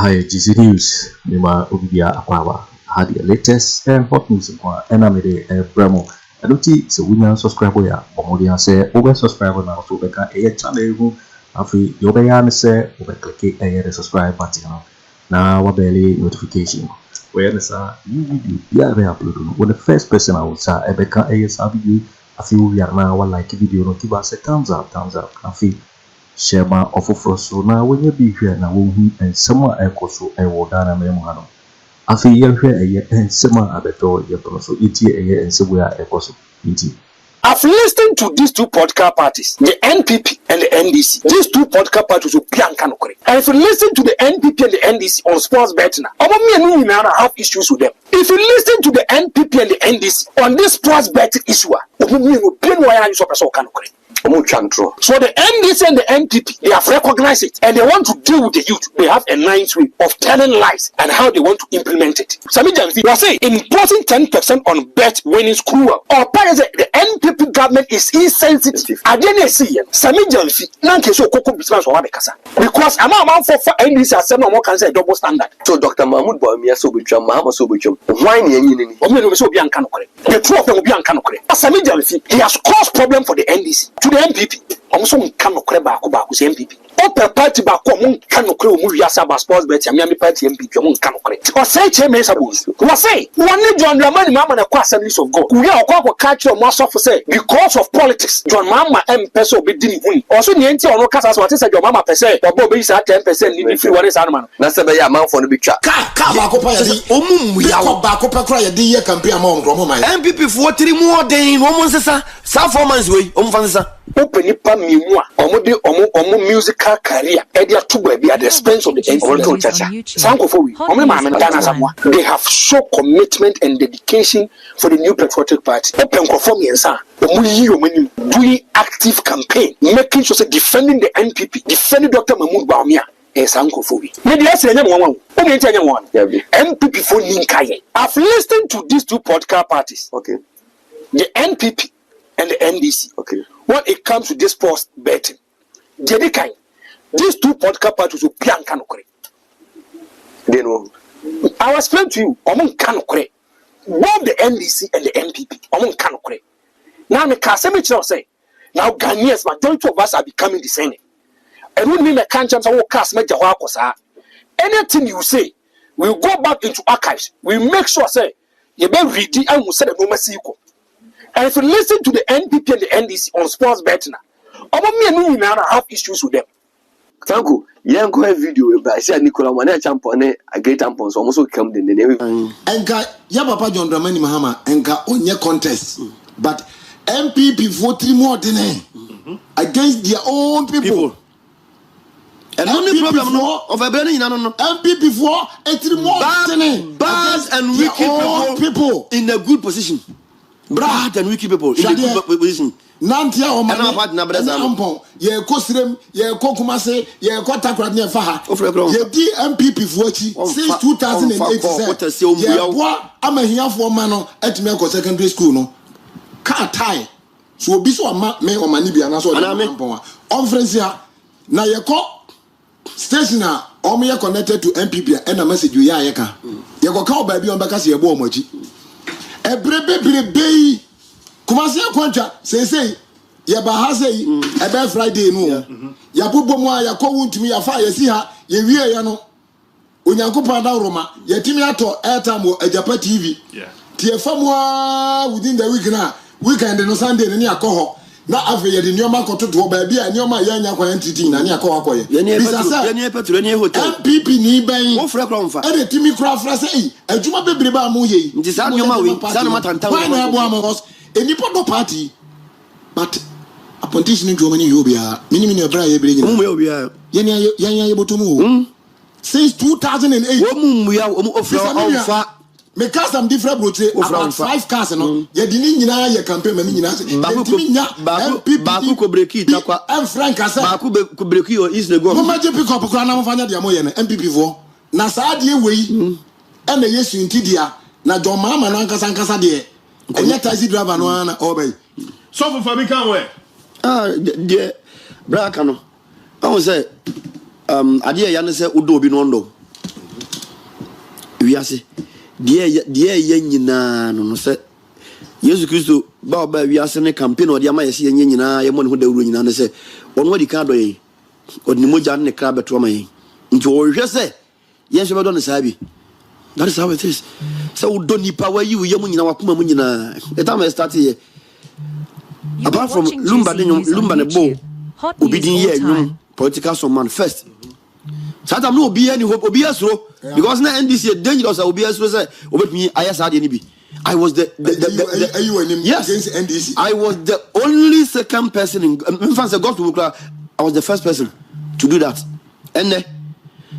Hi, GC News. Nima Obibia Akwawa. Had the latest and hot news in Enamide Bremo. I don't see so we now subscribe ya. Omodia say over subscribe now so beka channel who afi yobeya say over click the subscribe button now wabeli notification. Where the new video be upload when the first person I will say ebeka video afi we are now like video no give us a thumbs up afi share my offer for so now when you be here now and someone so I will dana memohano. Afriyie here and someone abeto your so it and so we are equal. I've listened to these two podcast parties, the NPP and the NDC. These two podcast parties will be uncanny. And if you listen to the NPP and the NDC on sports betting, I have issues with them. If you listen to the NPP and the NDC on this sports betting issue, so the NDC and the NPP, they have recognized it and they want to deal with the youth. They have a nice way of telling lies and how they want to implement it. Sammy Gyamfi was saying imposing 10% on bet winning is cruel. Or the NPP government is insensitive. I didn't see it. Sammy Gyamfi, because I'm for NDC as someone can say double standard. So Dr. Mahmoud Bawumia so be why the two of them will be uncanny. Sammy Gyamfi, he has caused problem for the NDC. The NPP, almost cannot crab back NPP. Open party back on cannot crew movie as about sports bet and Miami Party NPP on cannot create. Or say, Mensah was say, one John Ramani Mamma and Assemblies of God. We are going to catch your master for say because of politics. John Mama M. Peso be didn't win. Also, the NT or no cast as what is your Mama per se, or Bobby is at 10% in the free one is animal. That's a amount for the big chat. We are back up a cry a dear campaign among NPP for 3 more days, almost some 4 months way, open nipa miwa omo musical career edia to be at the expense of the NPP chacha Sankofo omo ma Ghana samwa. They have shown commitment and dedication for the new patriotic party. Open Akufo Mensah doing active campaign, making sure defending the NPP, defending Dr. Mahmoud Bawumia. Sankofo NPP for Ninkaye. I've listened to these two podcast parties. Okay. The NPP and the NDC. Okay. When it comes to this sports betting, these two podcast parties will be uncanny. I will explain to you, both the NDC and the NPP, now the Casemiro say, now Ghanaians, majority of us are becoming the same. And when we can't chance our cast, anything you say, we'll go back into archives. We make sure say you better read it and we'll say the no. And if you listen to the NPP and the NDC on sports betting, I have issues with them. Thank you. Yeah, go a video. But I said Nicola one acheampong, a great ampong, so almost come in the name. And Papa John Dramani Mahama and on your contest. But NPP for 3 more than against their own people. And only problem of a burning NPP for 3 more than bad and wicked people in a good position. Bad and wicked people in a good position. Nantia Omane, Ampong, ye Kosrem, ye Kokumase, ye Kotakra near Faha, ye NPP for since 2008. I'm a here for Mano at Melko Secondary School. No, can't tie. So be so me or Manibia, and so on Francia. Now ye call stationer, or me connected to NPP and a message you yaka. You go call baby on Bacassi a bomoji. A brebe. Kumasi Kwancha say ya bahase e be Friday no ya bobomu a ya ko wuntumi ya fa ya si ha ya wie ya no onyankopon da roma ya timi ato airtime Agyapa TV tie famu within the week na weekend no Sunday ni akoho na Afriyie de nyoma kototo ba bia nyoma ya nya kwa entity na ni akoho akoye NPP ni ben wo fra kro mfa e de timi kra fra say adwuma bebre ba mu ye nti sa nyoma we sa no matantan na abo amos any part party, but a politician in Germany, you be a minimum of Brian Bring. Since 2008, we are because some different routes of 5 cars and you didn't your campaign. Baku Kobreki, and Frank Baku Kobreki or is the go. No matter pick up a crown of NPP for Nasadi way and the yes in Tidia, Najoma and Uncle Sankasa dear. And yet I see driver no one obey. So for me can we? Dear Bracano. I was say, Adia Yana said, Udo be nondo. we are say dear nyina no say Jesus Christo ba we are saying campaign or dia ma yesi nyina ye mo ne ho dawuro nyina no say ono wadi ka do yi odni moja ne kra beto ma yi nti o hwe say yen so be do ne sabi. That is how it is. So don't nipa where you yemu nyina wakoma mu nyina the time I start here apart from lumba ne bo obi din ye political some man first. Satam no obi any hope obi asro because na NDC dangerous obi asro say obetumi ayasa de ni bi. I was the yes, against NDC. I was the only second person in fact I was the first person to do that. And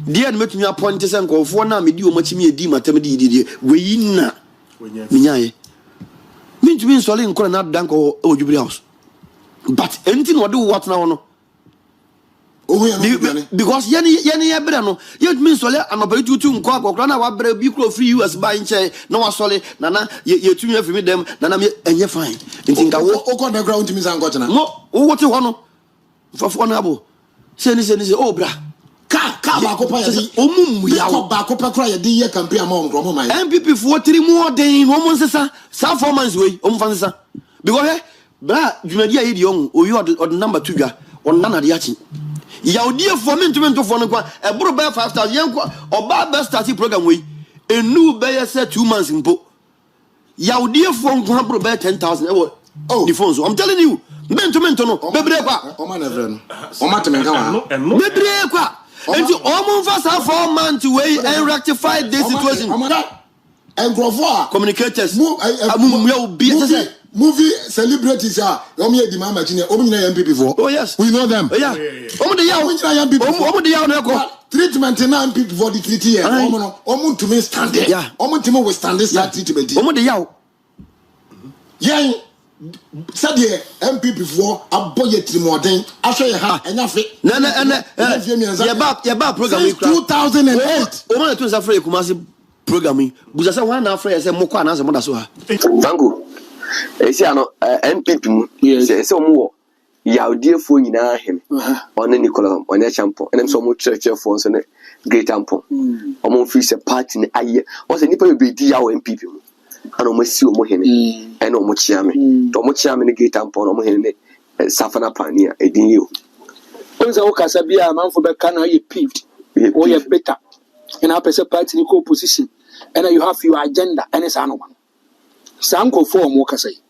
dear make me appoint and go for now me di o machimi edi matem di we na minyaye mean to be installing ko na dan ko ojubri house but anything what do what now no because yani ebere no yet mean sole anobere tutu nko akokra na wa bere bi kro free US buy nche na wa sole na ye tumi afimi dem na me enye fine ntinka wo ko na ground mi san gochana no wo wote ho no fafo na abo se ni oh bra ka ba ko pa ya di omumu ya ko ba ko pa kra ya di ye campaign among gromo mai NPP for 3 more than omo nsesa sa 4 months way omo fa nsesa because bra jumadi ayi di on o you od number 2 dwa on na de achi Yaudi for me to for no a bro by 5,000 yen or bad starting program way a new bear said 2 months in book. Yaudi for bro by 10,000. Oh, the phones. I'm telling you, men to no, Bebrequa, Omane, Omate, Bebrequa, and you almost have 4 months away and rectify this situation. And Grover communicators movie celebrities are Omie di mama chine Omina NPP for. Oh yes, we know them. Yeah. Treatment na NPP for the treaty here. Omo to me stand there. Yeah. Omo to me we stand this treatment. Omo de yaw. Yeah. Said the NPP for aboye trimodern. Asho ye ha enyafe. Ya ba program 2008. Omo to Afriyie Kumasi programming. Buza say one Afriyie say moko anase mo da so ha. Tango. Esi ano NPP se omo yaudefo nyina hem one Nicola one acheampong enem so mo church for so ne great Ampong omo fi se party ne aye o se nipa be di yawo NPP mu ana omo si omo hene ena omo chiame to omo chiame ne great Ampong omo hene ne safana pania edin yo onza o kasa bia manfo be kana ye pived o ye better and a person party ni ko position and you have your agenda and it's ano Sanko for more Casay.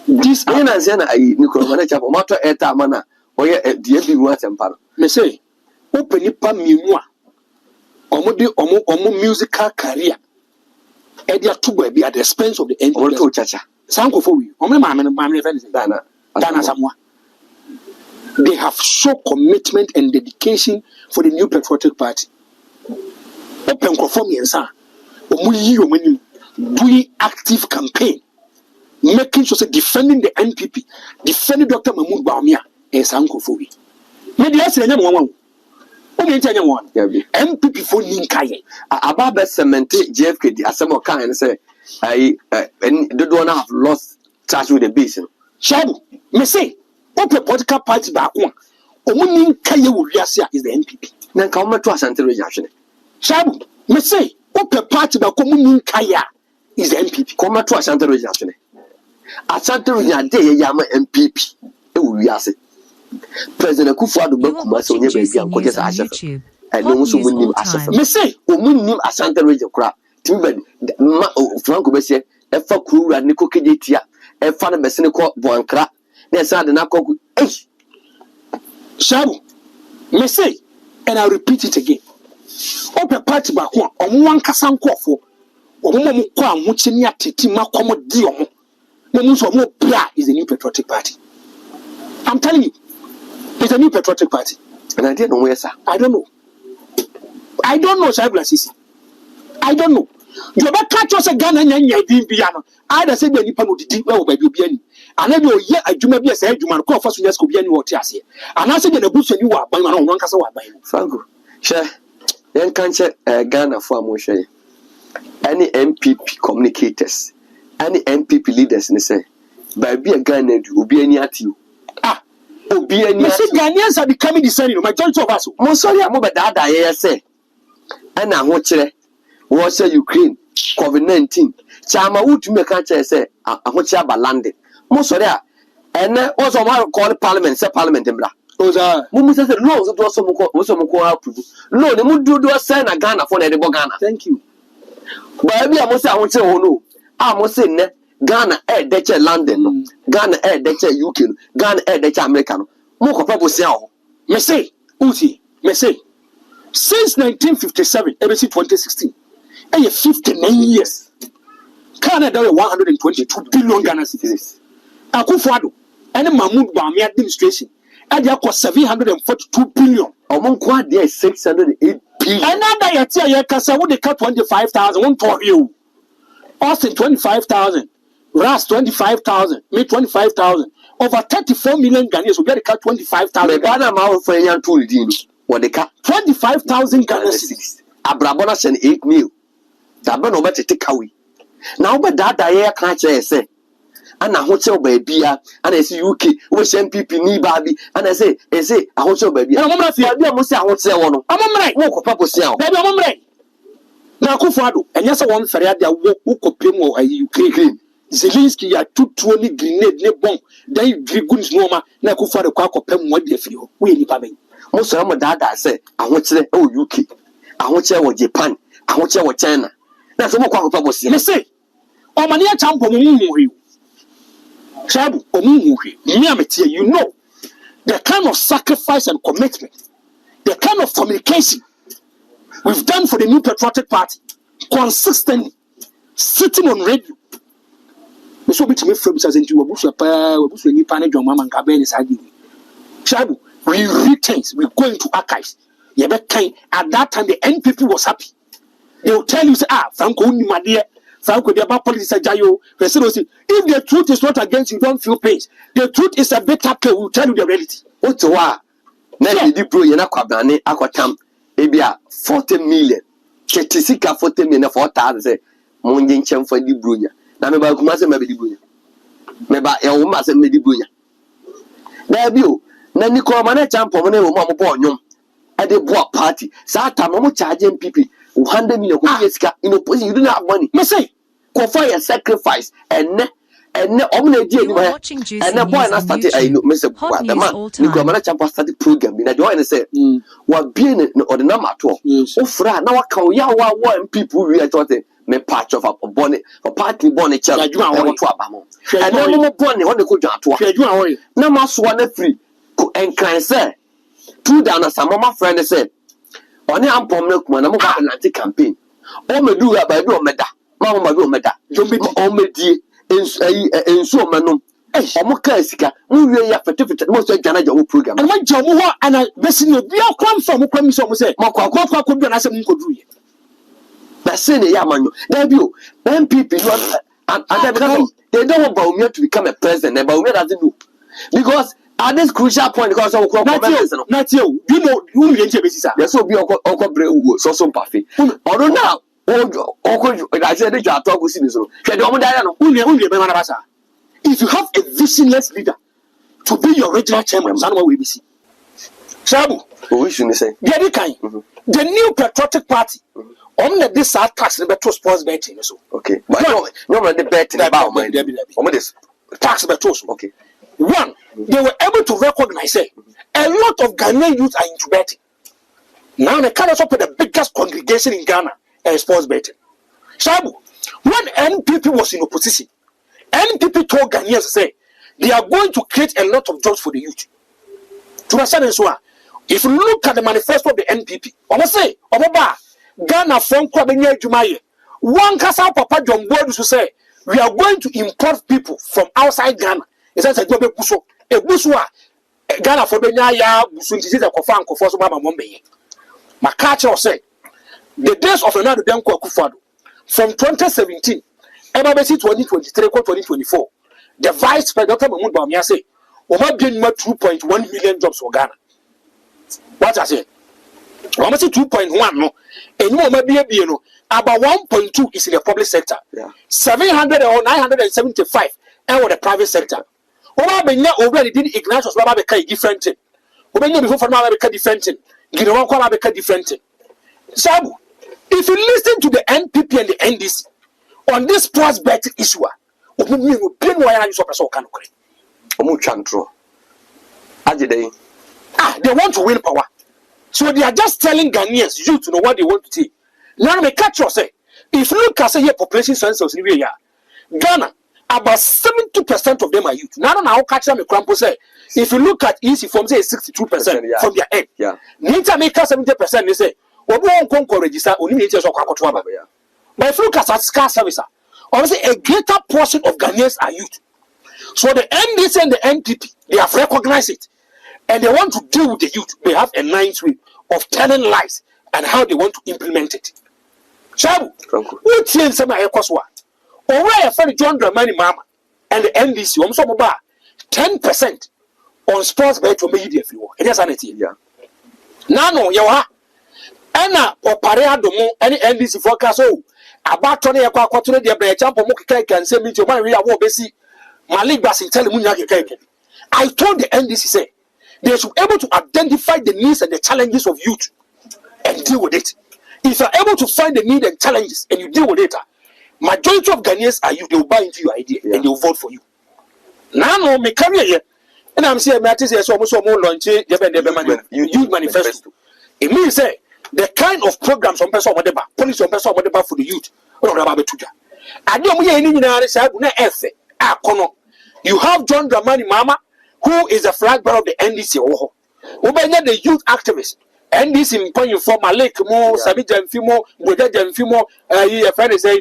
This Anazena, Nicola Agyapong, Mato Eta Mana, or the every word and part. May say, open it pa mimwa, omo musical career. Edia Tuba be at the expense of the end of the Chacha. Sanko for you, Omo Mamma, Dana Samoa. They have show commitment and dedication for the new patriotic party. Open conforming and sa, Omu doing active campaign, making sure defending the NPP, defending Dr. Bawumia and Sankofobi. Maybe I say one. NPP for Ninkaye. Ababa cemented JFK, the Asamo Khan, and say, I don't have lost touch with the basin. Shabu, me say, what a political party back one. Omuninkaye Uriasia is the NPP. Then come to us until reaction. Shabu, me say, what a party back Omuninkaye is the NPP. Come to Asante Region. Asante Region, they Yama NPP. We are saying President Akufo Addo Bakuma so near baby and Kojo Kyeremanteng. And no so win him as a me say, Omunim Asante Region crap. Timber Franco Bessie, a for crew and Nico Kedia, a fan of Messinico Boankra. There's a Nako. Eh, Shabu, me say, and I'll repeat it again. Open party back one Kasan Kwafo. Omo kwa muchini atiti makomo di omo. Momu so mo bra is a new patriotic party. I'm telling you, it's a new patriotic party. And I didn't know where, sir. I don't know, Shabu Sisi. I don't know. You better catch us a gun and you're being piano. Either say the Nippon would deep well by Bibiani. And then you're yet a Jumabia said you might call for Sunas Kobiani or Tiasi. And I said the bush and you are by my own Casa by Franco. Share. Then can't check Ghana for motion. Any NPP communicators, any NPP leaders, and say, by be a Ghana, will be any at you. Ah, will be any. Ghanaians are becoming the same. Majority of us. Monsoria, I'm over that. I say, and I'm watching. was Ukraine, COVID-19. Chama would to make a chance say, I want to have a landing. Most of that. And then also, I call the parliament, say parliament in Bra. Mumu says the laws of some no, the Mudu do a sign a Ghana for the Bogana. Thank you. But I must say, I want to say, oh no. I must say, Ghana air Dutch London, Ghana air Dutch UK, Ghana air Dutch American. More people say, me say, Uti, me say, since 1957, ever since 2016, and 59 years, Canada 122 billion Ghana citizens. Akufo Addo and Bawumia administration, and they cost 742 billion. Among quad there 608 billion. Another year, Kasa would cut 25,000, one for you. Austin 25,000, Ras 25,000, me 25,000. Over 34 million Ghanaians will get a cut 25,000. Ghana amount for a young tool, what they cut 25,000 Ghana cities. Abrabona send 8 mil. That burn over to take away. Now, but that I can't say. And I hotel baby, and I see UK, which NPP ni baby, and I say, a hotel baby. I'm not here, I must say, I won't say one. I'm right, walk up, Papa Sell. Baby, I'm right. Now, Akufo Addo, and yes, I want Ferrari, who could pay more UK. Zelensky, ya 220 grenade, ne bomb, then you guns norma, na Akufo Addo, Kwaku Annan, what they feel. We need paying. Most of my dad, I say, I want to say, oh, UK, I want to say, Japan, I want to say, China. That's what Kwaku say. Let's say, Omane acheampong, Shabu, you know the kind of sacrifice and commitment, the kind of communication we've done for the New Patriotic Party, consistently sitting on radio. So much me from says into Owusu ni panel John Mama Kabeni Sadi. Shabu, we retain, we go into archives. At that time the NPP was happy. They will tell you, Franco Nimadia. If the truth is not against you, don't feel pain. The truth is a bit up, we'll tell you the reality. What's why? Now, you deploy in Kwabena Agyapong, Ebia 40 million. Chetisika 40 million for 4,000. Mungin Chem for the Brunya. Now, maybe I must have the Brunya. Maybe I must have made the Brunya. There you, Naniko Agyapong, Mama Bonum, at the Boak party. Sata Momo charging people. 100 million in opposition, you do not have money. Me say, go for your sacrifice and Omane dear and the boy and I started I know Mr. The man Nicola Champa started program in a joint and say, what being or the number 12. Oh, Fra, now I can yawa one people we are thought me patch of a bonnet or partly bonnet child. I want to abamo. And no more bonnet on the good to no more swan free and can say 2 down as some mama friend said. On your Ampong, when I'm about an anti campaign. Oh, me do about your meta. Mamma do meta. Don't be on me, dear, and so manum. Eh, I'm a classica. We are certificate, most of the program. And my job, and I listen, you are come from a premise of say, Mako could be an assembly could do it. That's in a yaman. There you, NPP, and they don't want Bawumia to become a president, and Bawumia doesn't do. Because at this crucial point, because of not you, you know, you didn't say, yes, so be so some puffy. Or now, I said, they are talking to if you have a visionless leader to be your regional chairman, Zanwa will be seen. Shabu, we shouldn't say, the New Patriotic Party. Only this are tax the better sports betting. Okay, but no, the betting about this tax better. Okay. One, they were able to recognize a lot of Ghanaian youth are into betting. Now they can't up with the biggest congregation in Ghana and sports betting. Shabu, when NPP was in opposition, NPP told Ghanaians to say they are going to create a lot of jobs for the youth. To my son and so on. If you look at the manifesto of the NPP, I must say, Omoba, Ghana from Kwabena Agyapong, one Kasa Papa John Boyd to say we are going to import people from outside Ghana. It's a job a busua Ghana for Benya Busunti Akufo for Mama Mombe. Makacha said the days of another Danko Akufo Addo from 2017, Emabesi 2023 2024, the Vice President Bawumia say, Oma gain 2.1 million jobs for Ghana. What I say? Oma say 2.1 no, and you maybe no about 1.2 is in the public sector. 700 or 975 and the private sector. Benya already did Ignatius Baba become different thing. Benya before from Baba become different thing. Gino Baba become different thing. Sabu, If you listen to the NPP and the NDC on this sports betting issue, they want to win power. So they are just telling Ghanaians, you to know what they want to say. Now, me catch you say, if you look at your population census in Ghana, about 70% of them are youth. Now, catch them, say, if you look at easy form, say 62% from their end. Yeah. Ninja make 70%, they say, but if you look at scarce service, obviously a greater portion of Ghanaians are youth. So the NDC and the NPP, they have recognized it. And they want to deal with the youth. They have a nice way of telling lies and how they want to implement it. Shabu, who change some of Ekoswa? Or where a friend John Dramani Mama and the NDC, 10% on sports bet to media if you want. It is sanity. Yeah. Nano, Yawa, Anna or Parea Domo, any NDC forecast. Oh, about Tony Aquato, the Acheampong can say me to my real Besi, Malik Basin, tell him I told the NDC, say, they should be able to identify the needs and the challenges of youth and deal with it. If you are able to find the need and challenges and you deal with it, majority of Ghanaians are you, they will buy into your idea and they will vote for you. Now, no, me carry here, and I'm saying, Mattis, almost more launch youth manifesto. It means say the kind of programs on person whatever, policy on person whatever for the youth. I don't you have John Dramani Mama, who is the flag bearer of the NDC. Who the youth activists. NDC in point for Malik Mo, Sammy Gyamfi Mo, Gyamfi Mo, your friend is a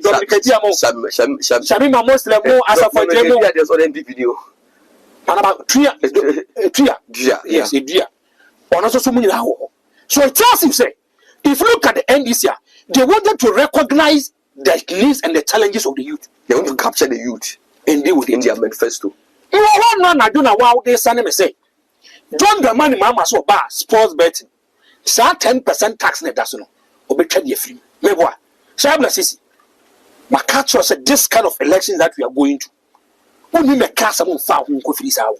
Sammy Muslim Mo, as a for there's on NPP video. And about Tria, yes, a dear. Or not so many. So it tells him, say, if you look at the NDC, they wanted to recognize the needs and the challenges of the youth. They want to capture the youth and deal with India manifesto. You know, I don't know what they say. John Dramani Mama so bar sports betting. So 10% tax net that's no. Obey your free. Maybe Shabla Sisi. Makacho said this kind of elections that we are going to. Only make cast among far who go this out.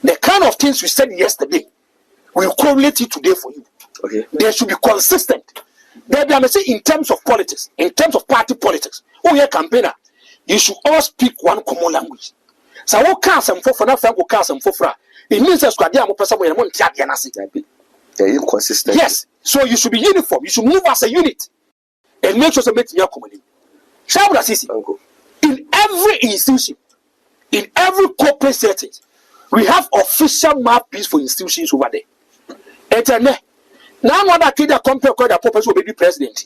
The kind of things we said yesterday will correlate it today for you. Okay. They should be consistent. They may say in terms of politics, in terms of party politics. Oh yeah, campaigner. You should all speak one common language. So what cast and for now, Franco cast and for fra. It means that Squadia will person when they're inconsistent. Yes. So you should be uniform. You should move as a unit and make sure to make your community. In every institution, in every corporate setting, we have official mouthpiece for institutions over there. And now, what that kid that compare the purpose will be president.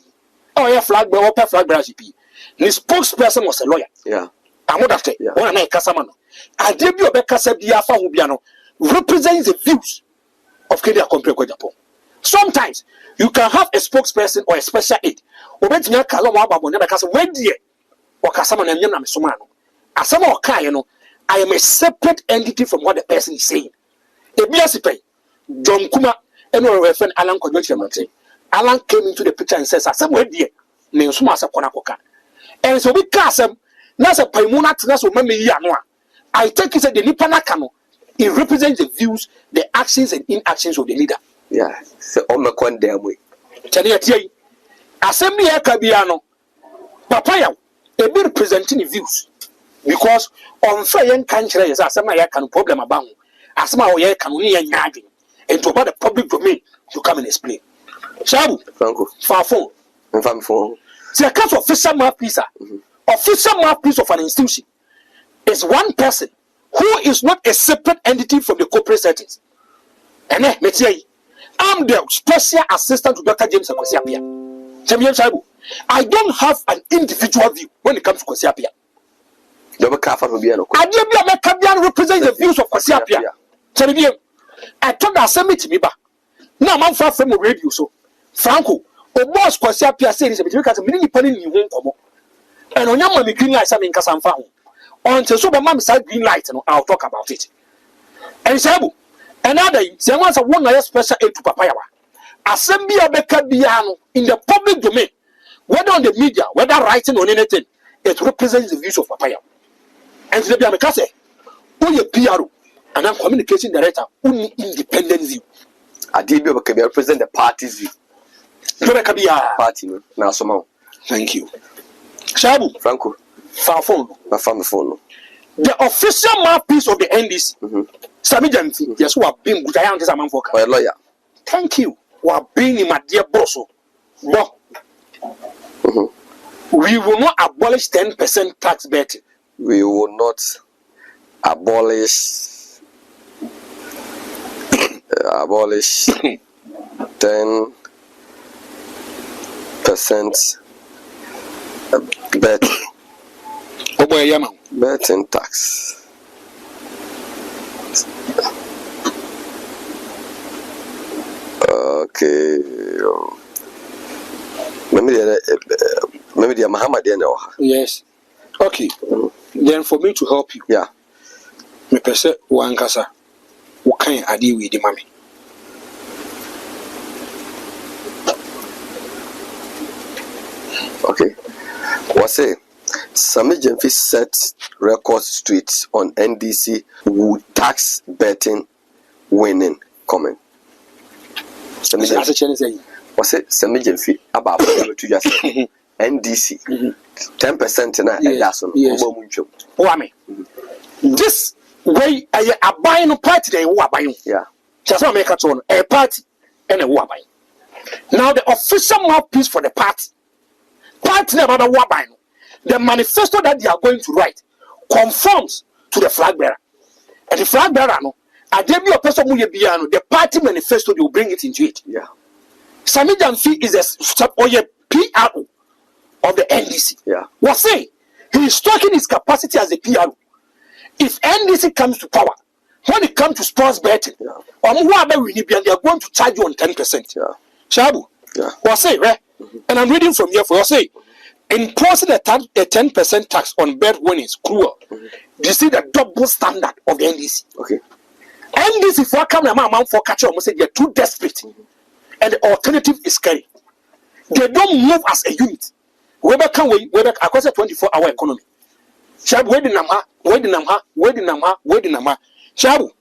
Oh, yeah, flag bearer, flag bearer, GP. The spokesperson was a lawyer. Yeah. I'm not after. One night, Casamano. I did you a Casadia Fahubiano represents the views of Kennedy Agyapong. Sometimes you can have a spokesperson or a special aide. Or when you call when dear or Casaman and Yam Sumano. As some or Kayano, I am a separate entity from what the person is saying. A BSP, John Kuma, and our friend Alan Kojo Kyeremanteng. Alan came into the picture and says, somewhere dear, Mensah Konakoka. And so we cast him, Nasa Paimuna Tinaso Memi Yanwa. I take it as the Nipanakano. It represents the views, the actions and inactions of the leader. Yeah, so on the one damn way. Tell Assembly Kabiano, Papaya, a bit representing the views. Because on fair country is a semi can problem about as my way can we nagging and to about the public domain to come and explain. Shabu, far phone, and far phone. See a case of official mouthpiece, official mouthpiece of an institution is one person who is not a separate entity from the corporate settings. And I'm the special assistant to Dr. James Kwesi. I don't have an individual view when it comes to Kwesi Appiah. I represent the views of Kwesi Appiah. I told the Sammy to me, now I'm far from the radio. So, Franco, or boss Kwesi Appiah says, because a mini penny you won't come. And on your green light, I'm in Casamfa. Until so, my side green light, and I'll talk about it. And Sabu, another, there was a one special aid to Papaya. Assembly Biano in the public domain, whether on the media, whether writing or anything, it represents the views of Papaya. And to the Biamacase, who PRO, and I'm communication director, only independent view. I did represent the party's view. Party now somehow. Thank you. Shabu. Franco. Phone. I found the phone. The official mouthpiece of the NDC. Sammy Gyamfi. Yes, who have been good. I am just a man for a lawyer. Thank you. Who have been in my dear boss. No. We will not abolish 10% tax betting. We will not abolish 10% betting tax. Okay. Maybe the Muhammad. Yes. Okay. Then for me to help you. Yeah. Me pese wankasa. What kind of idea with the mommy? Okay. What say? Sammy Gyamfi set record straight on NDC who tax betting winning comment. Sammy Gyamfi. What's it? Sammy Gyamfi about to just NDC 10% na that's on. Wame. This way a buying party they were buying. Yeah. Just want to make a a party and a war buying. Now the official mouthpiece for the party never war buying. The manifesto that they are going to write conforms to the flag bearer. And the flag bearer, no, I gave you a person who you be the party manifesto, they will bring it into it. Yeah. Sammy Gyamfi is a PRO of the NDC. Yeah. What say? He is talking his capacity as a PRO. If NDC comes to power, when it comes to sports betting, they are going to charge you on 10%. Yeah. Shabu. Yeah. What say, right? And I'm reading from here for what say. Imposing a 10% tax on bet winnings cruel. You see the double standard of the NDC. Okay. NDC for come amount for catch almost say they're too desperate. And the alternative is scary. They don't move as a unit. Whether can we across a 24-hour economy. Shabu, where the number. Shabu,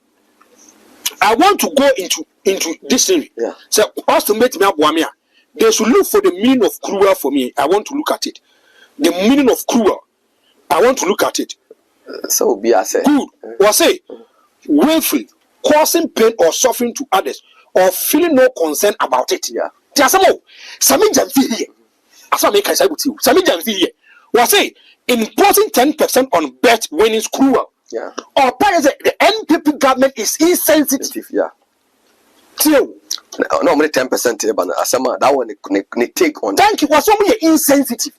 I want to go into dictionary. Yeah. So us to make me Bawumia. They should look for the meaning of cruel for me. I want to look at it. The meaning of cruel. I want to look at it. So be as good. What say? Willful, causing pain or suffering to others, or feeling no concern about it. Yeah. Sammy Gyamfi here. As I make I say with you. Sammy Gyamfi here. What say? Imposing 10% on bet winnings cruel. Yeah. Or the NPP government is insensitive. Yeah. No, only 10% but that one they take on. Thank you. Was only insensitive.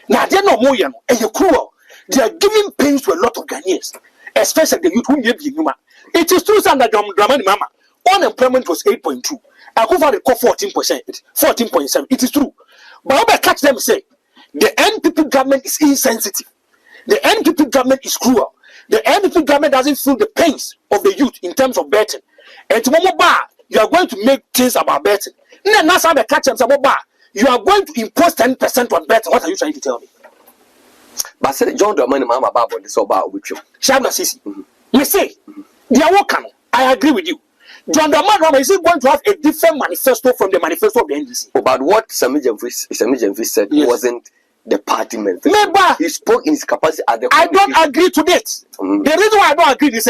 Now they're not more and you're cruel. They are giving pains to a lot of Ghanaians, especially the youth who may be human. It is true that Dramani Mama unemployment was 8.2. Akuffo Addo 14%, 14.7. It is true. But I catch them say the NPP government is insensitive. The NPP government is cruel. The NPP government doesn't feel the pains of the youth in terms of betting. And tomorrow you are going to make things about betting. You are going to impose 10% on betting. What are you trying to tell me? But say John Dramani Mama Babo this about with you. Shabna Sisi. You say they are working. I agree with you. John Dramani is going to have a different manifesto from the manifesto of the NDC. But what Sammy Gyamfi said wasn't the party manifesto. Maybe he spoke in his capacity at the. I don't agree to that. The reason why I don't agree is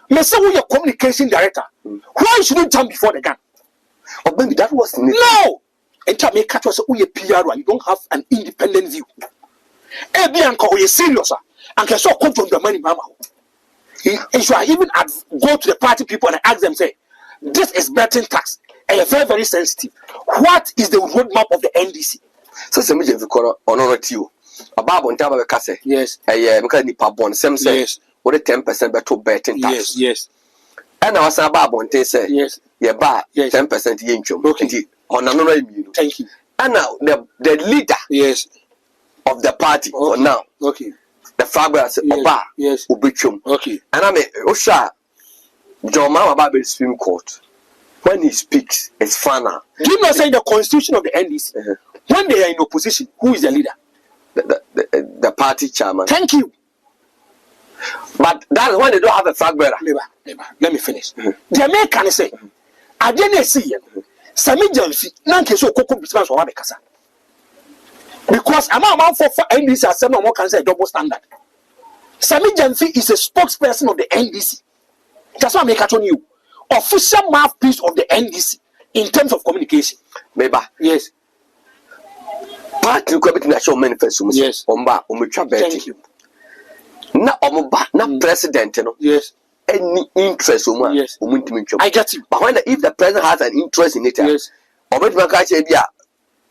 Mensah, who your communication director, why should you jump before the gun? Or maybe that was no. And tell me, catch us who you PR, you don't have an independent view. Every uncle is serious, and can so come from the money, mama. He should even go to the party people and ask them, say, this is betting tax, and you're very, very sensitive. What is the roadmap of the NDC? So, some of you honor to you. A babo and Taba Casse. Yes. A Nipa Bon, some say, yes. What a 10% better betting tax. Yes. And I was a babo and they say, yes. Yeah, bar 10% yancho. Okay. On another immune. Thank you. And now the leader yes of the party for now. Okay. The fabulous Oba yes. Ubichum. Okay. And I mean Osha John Mama Baby Supreme Court. When he speaks, it's funner. Do you not say the constitution of the NDC? When they are in opposition, who is the leader? The party chairman. Thank you. But that's when they don't have a flag bearer. Let me finish. The American say, I didn't see Sammy Gyamfi nanke so koko bisman so wa be kasa because amount for NDC as some more can say double standard. Sammy Gyamfi is a spokesperson of the NDC. That's why I make it on you. Official mouthpiece of the NDC in terms of communication. Maybe. Yes. Part you come to show manifesto. Yes. Thank you. Na president, Yes. Any interest Yes. I get you. But if the president has an interest in it, yes.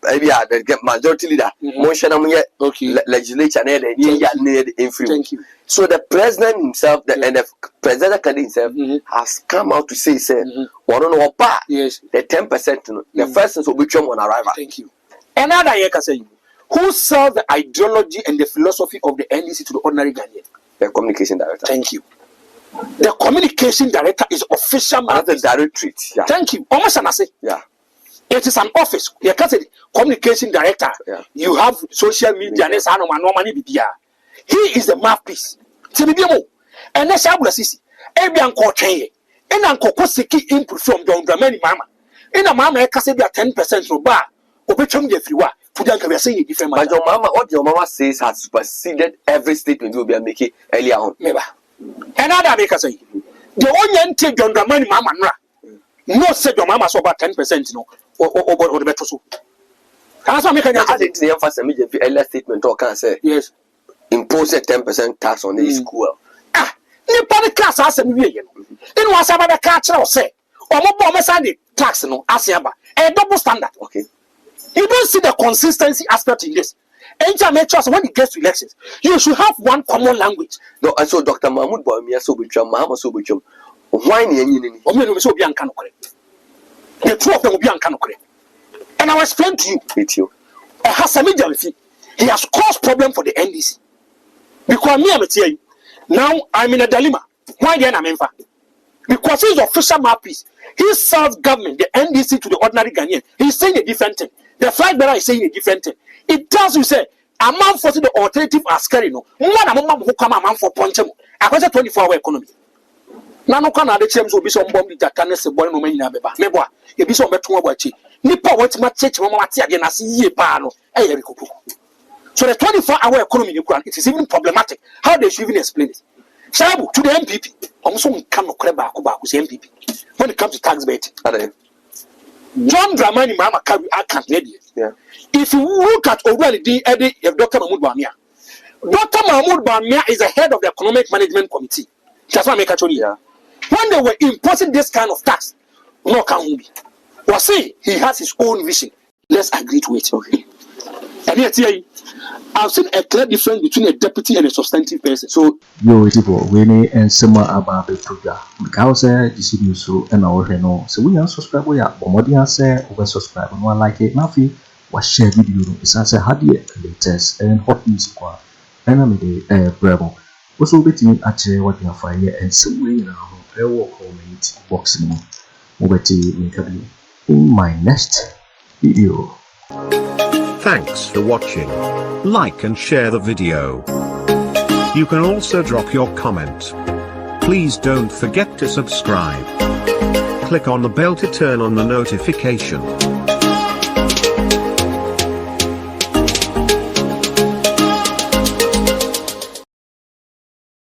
The majority leader, motion legislature, Thank you. So the president himself, and the president himself has come out to say, yes, the 10%, the first is which on arrival. Thank you. Another year can say, who sell the ideology and the philosophy of the NDC to the ordinary Ghanaian? The communication director. Thank you. The communication director is official. Not the directorate. Yeah. Thank you. Almost an say. Yeah. It is an office. You can say communication director. Yeah. You have social media. He is the mouthpiece. And that's how we see. Every uncle change. And uncle Kosiki input from Don Dramani Mama. In a mama, can say 10% no bar. Obechum the free. Today, we are saying different. But your mama, what your mama says has superseded every statement you will be making earlier on. Never. Another maker say the only take Don Dramani Mama. No, said your mama so about 10%, no, or the better so. That's what making the emphasis immediately earlier statement or can say, yes, impose a 10% tax on the school. You put the class as a million. In was about the catcher or say, or more Sunday tax, no, as a double standard. Okay. You don't see the consistency aspect in this. And when it gets to elections, you should have one common language. No, and so Dr. Mahmoud Bawumia so bicham, Mahama so bicham. Why ni the two of them will be uncanny. And I will explain to you. With you. Sammy Gyamfi, he has caused problem for the NDC. Because me, I'm telling you, now I'm in a dilemma. Why then I'm in fact? Because he's official mouthpiece. He serves government, the NDC to the ordinary Ghanaian. He's saying a different thing. The flag bearer is saying a different thing. It tells you say, a man for the alternative askari no. One among who come a man for Ponchemo. I was a 24-hour economy. Nano kana de chems obi so mbom di jata se boy no manyina beba meboa e bi so beto abachi nipa what ma cheche mama ate age na se yie pa no e yere kokoko. So the 24-hour economy in Ukraine, it is even problematic. How they should even explain it? Shabu to the NPP almost come no kreba ko ba ko se NPP when it comes to tax bet. John Dramani Mama carry account lady. Yeah. If you look at already the Dr. Mahmoud Bawumia. Dr. Mahmoud Bawumia is the head of the Economic Management Committee. That's why I make a choice. When they were imposing this kind of tax, no can be. Was saying he has his own vision. Let's agree to it. Okay. And yet here, I've seen a clear difference between a deputy and a substantive person. So yo tipo we and sema about the program. Because this is so and our no. So we are subscribe we are bomodian say over subscribe and one like it nafi was share video is answer had the latest and hot news kwa. And I'm the bravo. Also betting at what you are and some way now. I will comment box in my next video. Thanks for watching. Like and share the video. You can also drop your comment. Please don't forget to subscribe. Click on the bell to turn on the notification.